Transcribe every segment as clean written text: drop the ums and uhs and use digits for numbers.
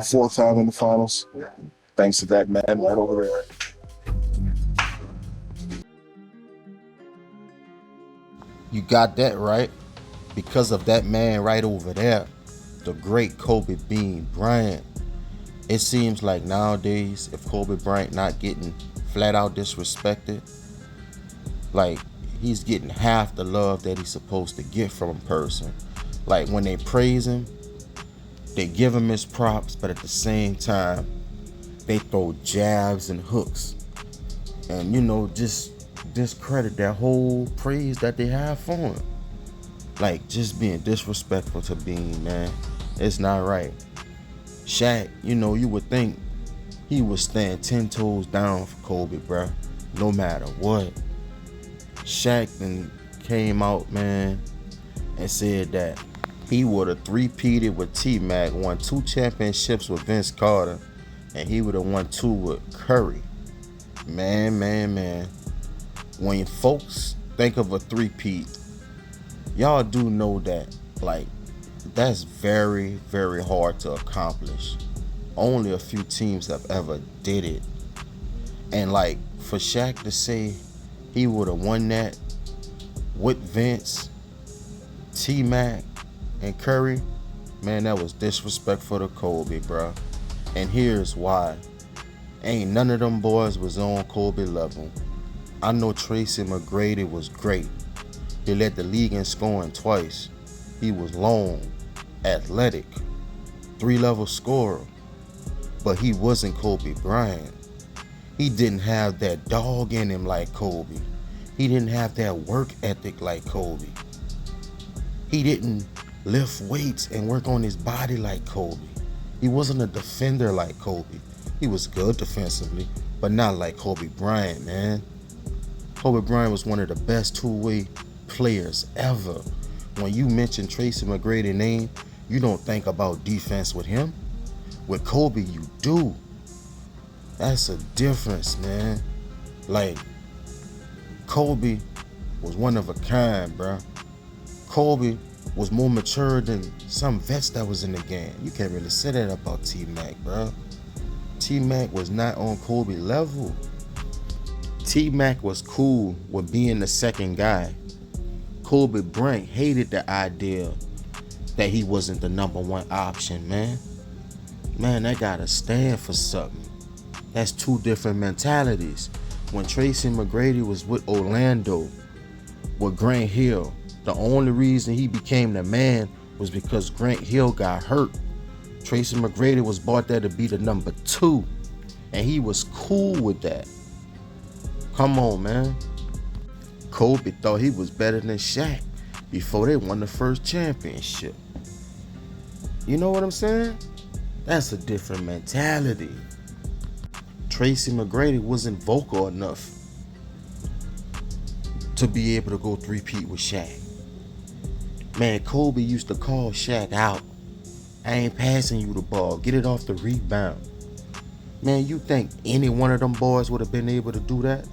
Fourth time in the finals. Thanks to that man right over there. You got that right. Because of that man right over there, the great Kobe Bean Bryant. It seems like nowadays, if Kobe Bryant not getting flat out disrespected, like he's getting half the love that he's supposed to get from a person. Like when they praise him, they give him his props, but at the same time, they throw jabs and hooks and just discredit that whole praise that they have for him. Like just being disrespectful to Bean, man. It's not right. Shaq, you would think he would stand 10 toes down for Kobe, bruh. No matter what. Shaq then came out, man, and said that he would have three-peated with T-Mac, won 2 championships with Vince Carter, and he would have won 2 with Curry. Man. When folks think of a three-peat, y'all do know that, like, that's very, very hard to accomplish. Only a few teams have ever did it. And, like, for Shaq to say he would have won that with Vince, T-Mac, and Curry, man, that was disrespectful to Kobe, bro. And here's why. Ain't none of them boys was on Kobe level. I know Tracy McGrady was great. He led the league in scoring twice. He was long, athletic, 3-level scorer. But he wasn't Kobe Bryant. He didn't have that dog in him like Kobe. He didn't have that work ethic like Kobe. He didn't lift weights and work on his body like Kobe. He wasn't a defender like Kobe. He was good defensively, but not like Kobe Bryant, man. Kobe Bryant was one of the best two-way players ever. When you mention Tracy McGrady's name, you don't think about defense with him. With Kobe, you do. That's a difference, man. Like, Kobe was one of a kind, bruh. Kobe was more mature than some vets that was in the game. You can't really say that about T-Mac, bruh. T-Mac was not on Kobe level. T-Mac was cool with being the second guy. Kobe Bryant hated the idea that he wasn't the number one option, man. Man, that gotta stand for something. That's 2 different mentalities. When Tracy McGrady was with Orlando, with Grant Hill, the only reason he became the man was because Grant Hill got hurt. Tracy McGrady was brought there to be the number 2, and he was cool with that. Come on, man. Kobe thought he was better than Shaq before they won the first championship. You know what I'm saying? That's a different mentality. Tracy McGrady wasn't vocal enough to be able to go three-peat with Shaq. Man, Kobe used to call Shaq out. I ain't passing you the ball. Get it off the rebound. Man, you think any one of them boys would have been able to do that?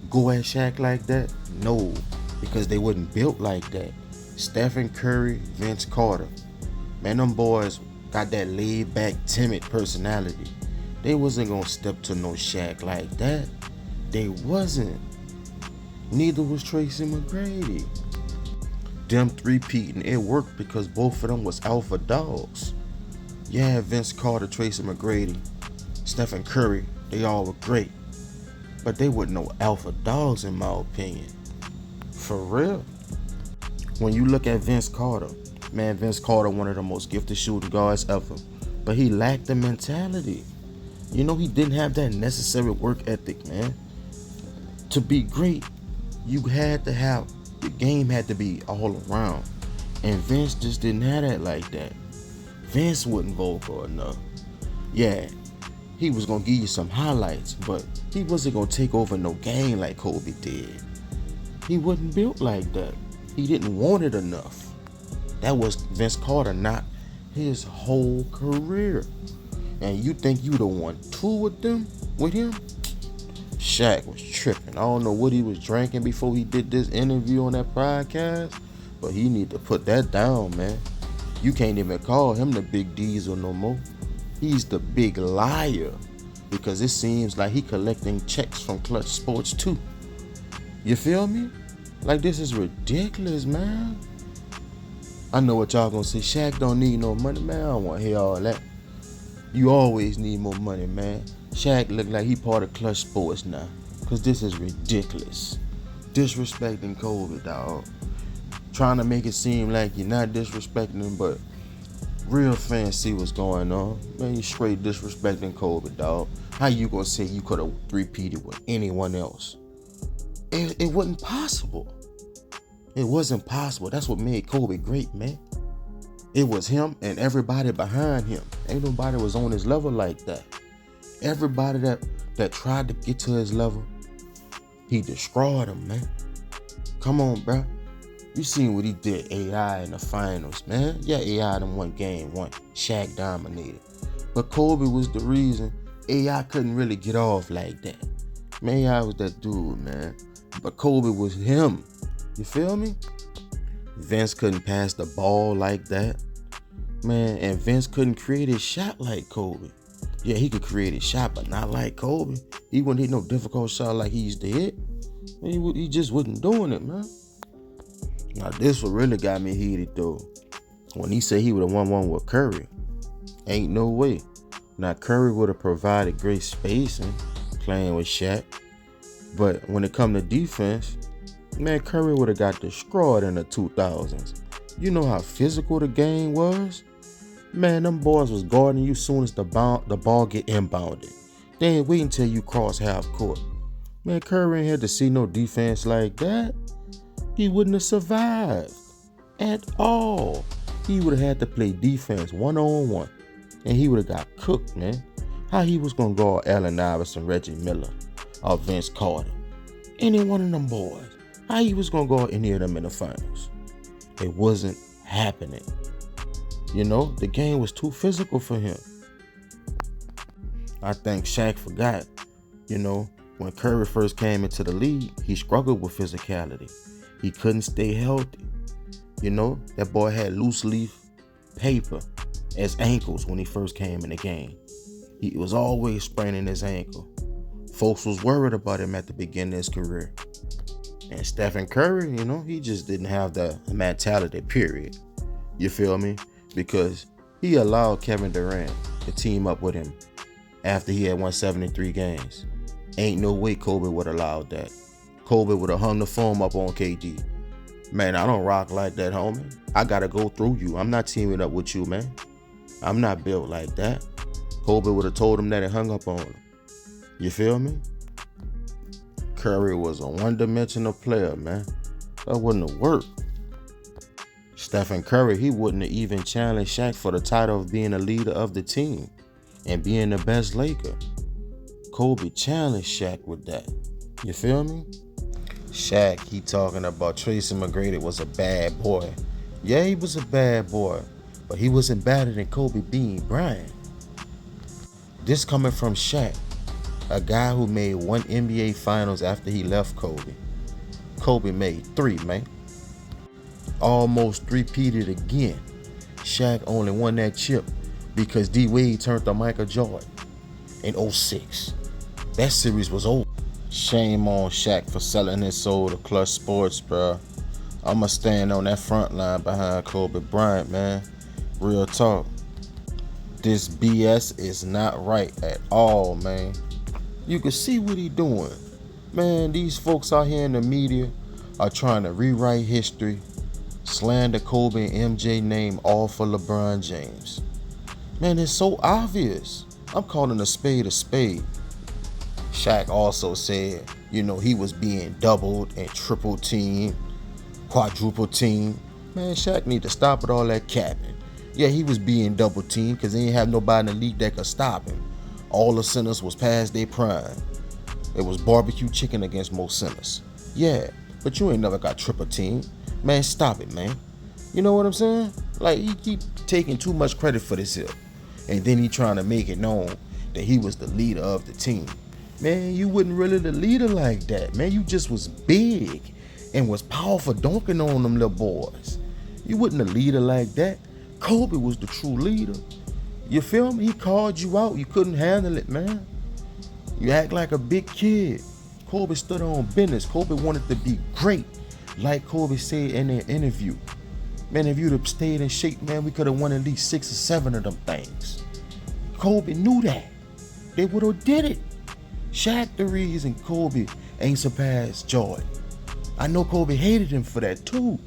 Go at Shaq like that? No, because they wasn't built like that. Stephen Curry, Vince Carter. Man, them boys got that laid-back, timid personality. They wasn't gonna step to no Shaq like that. They wasn't. Neither was Tracy McGrady. Them three-peating, it worked because both of them was alpha dogs. Yeah, Vince Carter, Tracy McGrady, Stephen Curry, they all were great. But they weren't no alpha dogs in my opinion. For real. When you look at Vince Carter, man, Vince Carter, one of the most gifted shooting guards ever. But he lacked the mentality. He didn't have that necessary work ethic, man. To be great, you had to have, the game had to be all around. And Vince just didn't have that like that. Vince wasn't vocal enough. Yeah, he was gonna give you some highlights, but he wasn't gonna take over no game like Kobe did. He wasn't built like that. He didn't want it enough. That was Vince Carter, not his whole career. And you think you'd have won 2 with him? Shaq was tripping. I don't know what he was drinking before he did this interview on that podcast, but he need to put that down, man. You can't even call him the Big Diesel no more. He's the big liar because it seems like he collecting checks from Clutch Sports too. You feel me? Like, this is ridiculous, man. I know what y'all gonna say. Shaq don't need no money, man. I don't want to hear all that. You always need more money, man. Shaq look like he part of Clutch Sports now. Cause this is ridiculous. Disrespecting Kobe, dog. Trying to make it seem like you're not disrespecting him, but real fans see what's going on. Man, you straight disrespecting Kobe, dog. How you gonna say you could have repeated with anyone else? It wasn't possible. It wasn't possible. That's what made Kobe great, man. It was him and everybody behind him. Ain't nobody was on his level like that. Everybody that tried to get to his level, he destroyed them, man. Come on, bro. You seen what he did AI in the finals, man. Yeah, AI done won game one. Shaq dominated. But Kobe was the reason AI couldn't really get off like that. Man, AI was that dude, man. But Kobe was him. You feel me? Vince couldn't pass the ball like that. Man, and Vince couldn't create his shot like Kobe. Yeah, he could create his shot, but not like Kobe. He wouldn't hit no difficult shot like he used to hit. He just wasn't doing it, man. Now, this what really got me heated, though. When he said he would have won one with Curry. Ain't no way. Now, Curry would have provided great spacing playing with Shaq. But when it come to defense, man, Curry would have got destroyed in the 2000s. You know how physical the game was? Man, them boys was guarding you soon as the ball get inbounded. They ain't waiting until you cross half court. Man, Curry ain't had to see no defense like that. He wouldn't have survived at all. He would have had to play defense one-on-one. And he would have got cooked, man. How he was going to guard Allen Iverson, Reggie Miller, or Vince Carter. Any one of them boys. How he was going to guard any of them in the finals. It wasn't happening. You know, the game was too physical for him. I think Shaq forgot, you know, when Curry first came into the league, he struggled with physicality. He couldn't stay healthy. You know, that boy had loose leaf paper as ankles when he first came in the game. He was always spraining his ankle. Folks was worried about him at the beginning of his career. And Stephen Curry, you know, he just didn't have the mentality, period. You feel me? Because he allowed Kevin Durant to team up with him after he had won 73 games. Ain't no way Kobe would have allowed that. Kobe would have hung the foam up on KD. Man, I don't rock like that, homie. I gotta go through you. I'm not teaming up with you, man. I'm not built like that. Kobe would have told him that and hung up on him. You feel me? Curry was a one-dimensional player, man. That wouldn't have worked. Stephen Curry, he wouldn't have even challenged Shaq for the title of being a leader of the team and being the best Laker. Kobe challenged Shaq with that. You feel me? Shaq, he talking about Tracy McGrady was a bad boy. Yeah, he was a bad boy, but he wasn't badder than Kobe Bryant. This coming from Shaq, a guy who made one NBA Finals after he left Kobe. Kobe made 3, man. Almost three-peated again. Shaq only won that chip because D Wade turned to Michael Jordan in 06. That series was over. Shame on Shaq for selling his soul to Clutch Sports, bro. I'ma stand on that front line behind Kobe Bryant, man. Real talk. This BS is not right at all, man. You can see what he doing. Man, these folks out here in the media are trying to rewrite history, slander Kobe and MJ name all for LeBron James. Man, it's so obvious. I'm calling a spade a spade. Shaq also said, you know, he was being doubled and triple teamed, quadruple teamed. Man, Shaq need to stop with all that capping. Yeah, he was being double teamed because he ain't have nobody in the league that could stop him. All the centers was past their prime. It was barbecue chicken against most centers. Yeah, but you ain't never got triple teamed. Man, stop it, man. You know what I'm saying? Like, he keep taking too much credit for this here. And then he trying to make it known that he was the leader of the team. Man, you wasn't really the leader like that, man. You just was big and was powerful dunking on them little boys. You wasn't a leader like that. Kobe was the true leader. You feel me? He called you out. You couldn't handle it, man. You act like a big kid. Kobe stood on business. Kobe wanted to be great. Like Kobe said in their interview. Man, if you'd have stayed in shape, man, we could have won at least 6 or 7 of them things. Kobe knew that. They would have did it. Shaq the reason Kobe ain't surpassed Jordan. I know Kobe hated him for that too.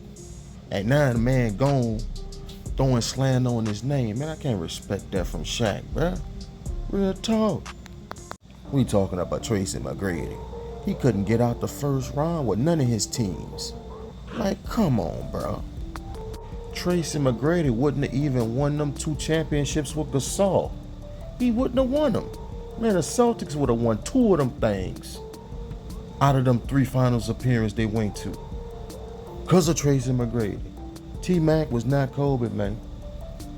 And now the man gone throwing slander on his name. Man, I can't respect that from Shaq, bruh. Real talk. We talking about Tracy McGrady. He couldn't get out the first round with none of his teams. Like, come on, bro. Tracy McGrady wouldn't have even won them 2 championships with Gasol. He wouldn't have won them. Man, the Celtics would have won 2 of them things out of them 3 finals appearances they went to. Because of Tracy McGrady. T-Mac was not Kobe, man.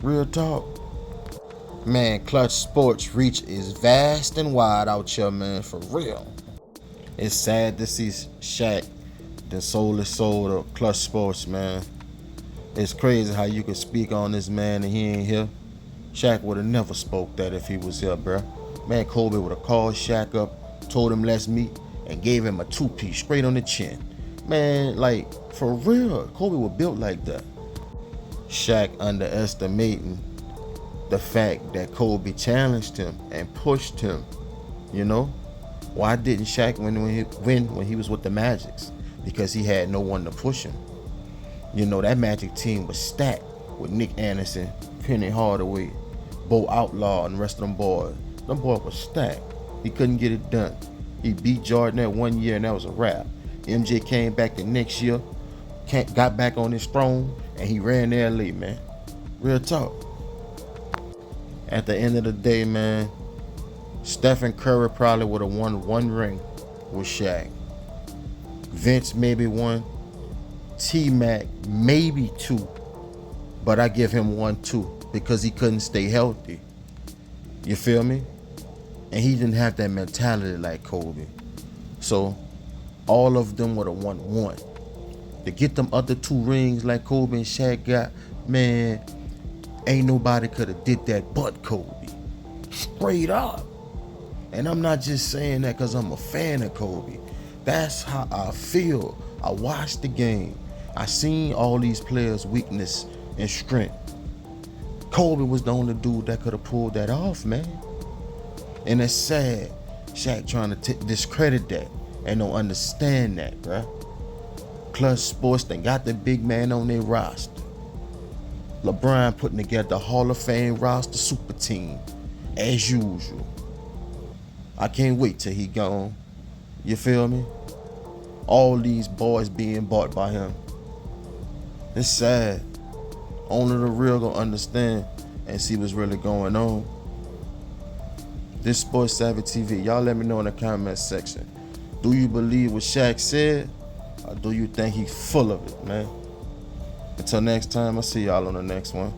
Real talk. Man, Clutch Sports reach is vast and wide out here, man, for real. It's sad to see Shaq then sold his soul to Clutch Sports, man. It's crazy how you could speak on this man and he ain't here. Shaq would have never spoke that if he was here, bruh. Man, Kobe would have called Shaq up, told him let's meet, and gave him a 2-piece straight on the chin. Man, like, for real, Kobe was built like that. Shaq underestimating the fact that Kobe challenged him and pushed him, you know? Why didn't Shaq win when he was with the Magics? Because he had no one to push him. You know, that Magic team was stacked with Nick Anderson, Penny Hardaway, Bo Outlaw, and the rest of them boys. Them boys was stacked. He couldn't get it done. He beat Jordan that one year and that was a wrap. MJ came back the next year, got back on his throne, and he ran to LA, man. Real talk. At the end of the day, man, Stephen Curry probably would have won 1 ring with Shaq. Vince maybe 1. T-Mac maybe 2. But I give him 1 too because he couldn't stay healthy. You feel me? And he didn't have that mentality like Kobe. So all of them would have won 1. To get them other 2 rings like Kobe and Shaq got, man, ain't nobody could have did that but Kobe. Straight up. And I'm not just saying that because I'm a fan of Kobe. That's how I feel. I watched the game. I seen all these players' weakness and strength. Kobe was the only dude that could have pulled that off, man. And it's sad, Shaq trying to discredit that and don't understand that, bruh. Clutch Sports, they got the big man on their roster. LeBron putting together the Hall of Fame roster super team, as usual. I can't wait till he gone. You feel me? All these boys being bought by him. It's sad. Only the real gonna understand and see what's really going on. This Sports Savvy TV, y'all let me know in the comment section. Do you believe what Shaq said? Or do you think he's full of it, man? Until next time, I'll see y'all on the next one.